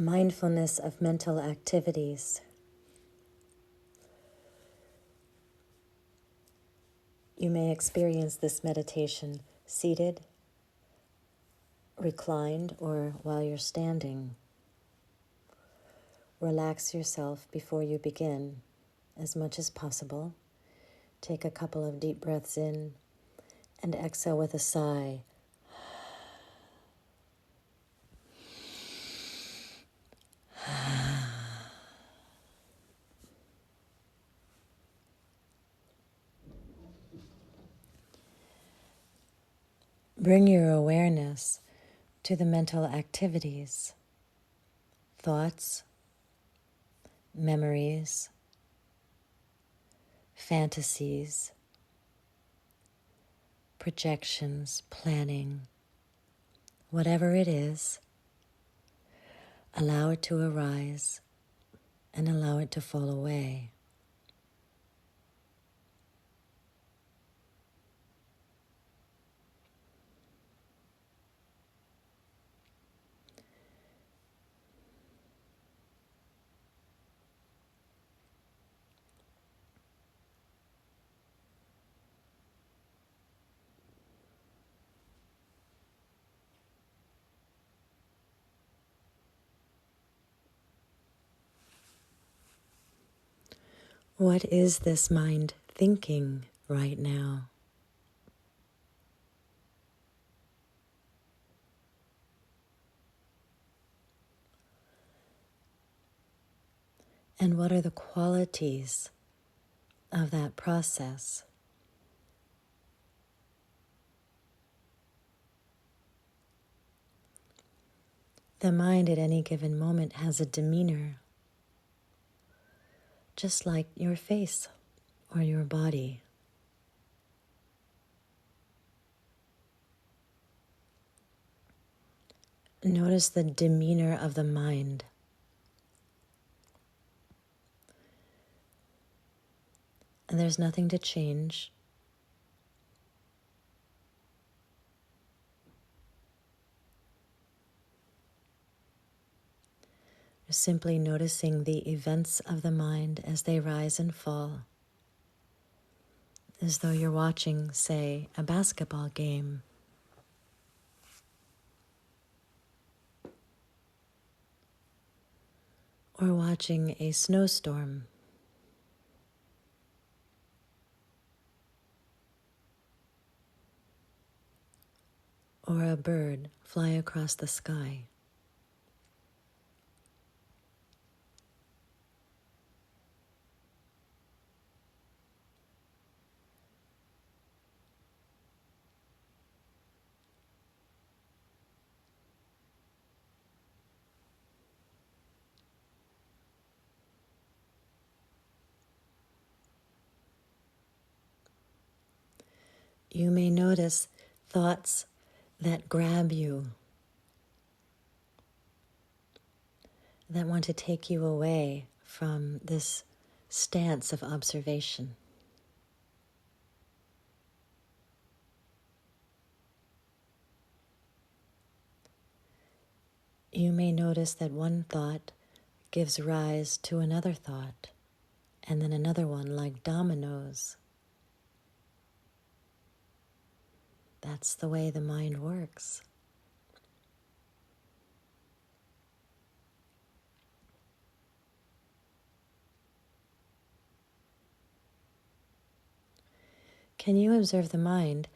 mindfulness of mental activities. You may experience this meditation seated, reclined, or while you're standing. Relax yourself before you begin as much as possible. Take a couple of deep breaths in and exhale with a sigh. Bring your awareness to the mental activities, thoughts, memories, fantasies, projections, planning, whatever it is. Allow it to arise and allow it to fall away. What is this mind thinking right now? And what are the qualities of that process? The mind at any given moment has a demeanor, just like your face or your body. Notice the demeanor of the mind. And there's nothing to change. You're simply noticing the events of the mind as they rise and fall, as though you're watching, say, a basketball game. Or watching a snowstorm. Or a bird fly across the sky. You may notice thoughts that grab you, that want to take you away from this stance of observation. You may notice that one thought gives rise to another thought, and then another one, like dominoes. That's the way the mind works. Can you observe the mind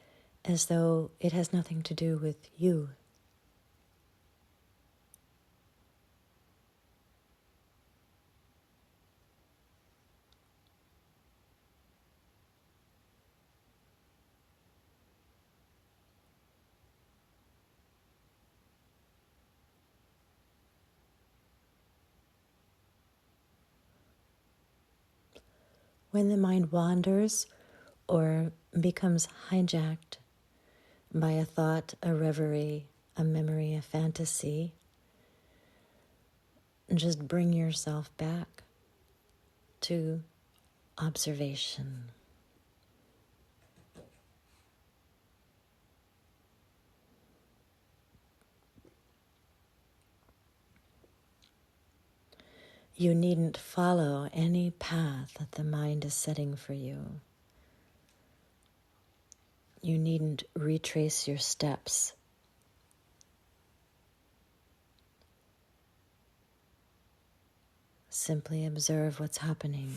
as though it has nothing to do with you? When the mind wanders or becomes hijacked by a thought, a reverie, a memory, a fantasy, just bring yourself back to observation. You needn't follow any path that the mind is setting for you. You needn't retrace your steps. Simply observe what's happening,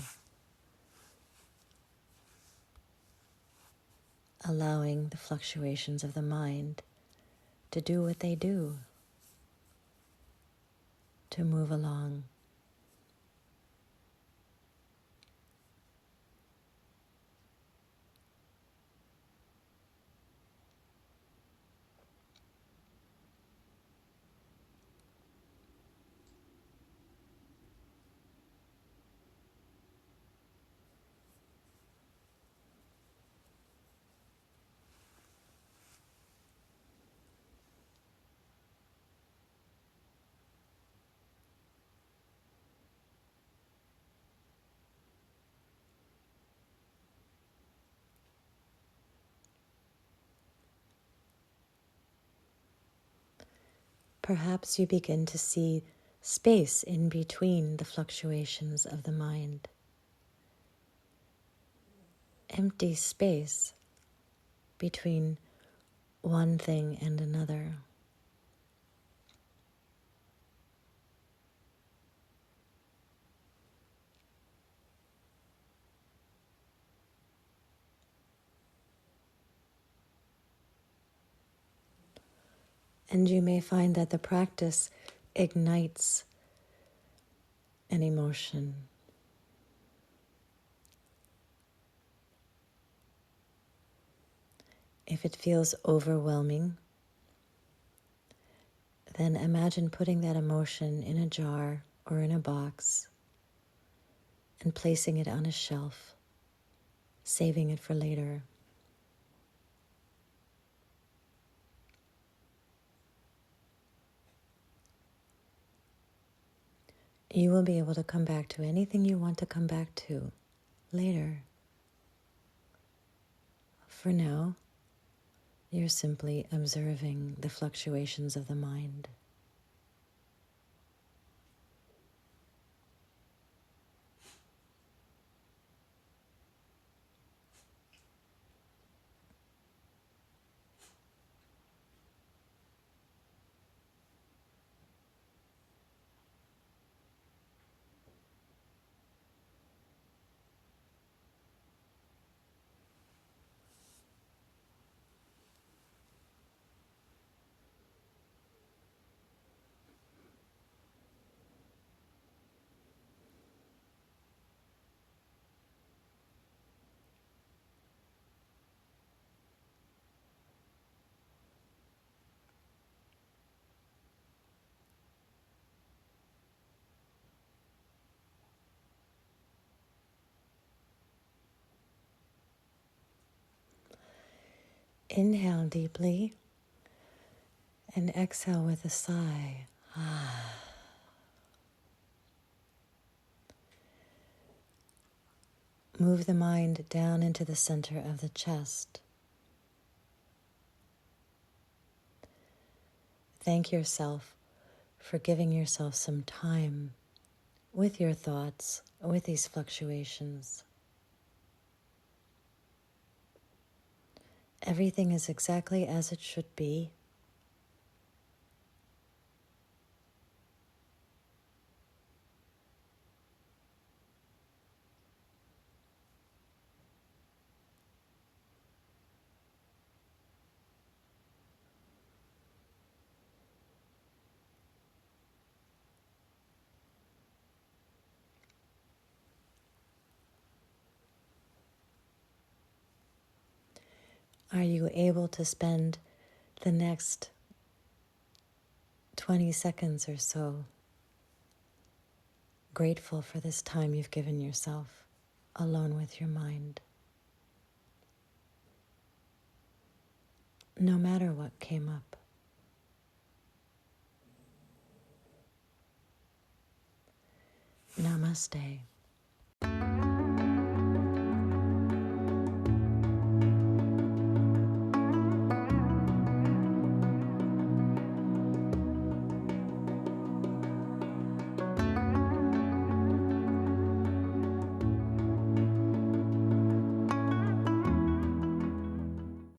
allowing the fluctuations of the mind to do what they do, to move along. Perhaps you begin to see space in between the fluctuations of the mind. Empty space between one thing and another. And you may find that the practice ignites an emotion. If it feels overwhelming, then imagine putting that emotion in a jar or in a box and placing it on a shelf, saving it for later. You will be able to come back to anything you want to come back to later. For now, you're simply observing the fluctuations of the mind. Inhale deeply and exhale with a sigh. Move the mind down into the center of the chest. Thank yourself for giving yourself some time with your thoughts, with these fluctuations. Everything is exactly as it should be. Are you able to spend the next 20 seconds or so grateful for this time you've given yourself alone with your mind? No matter what came up. Namaste.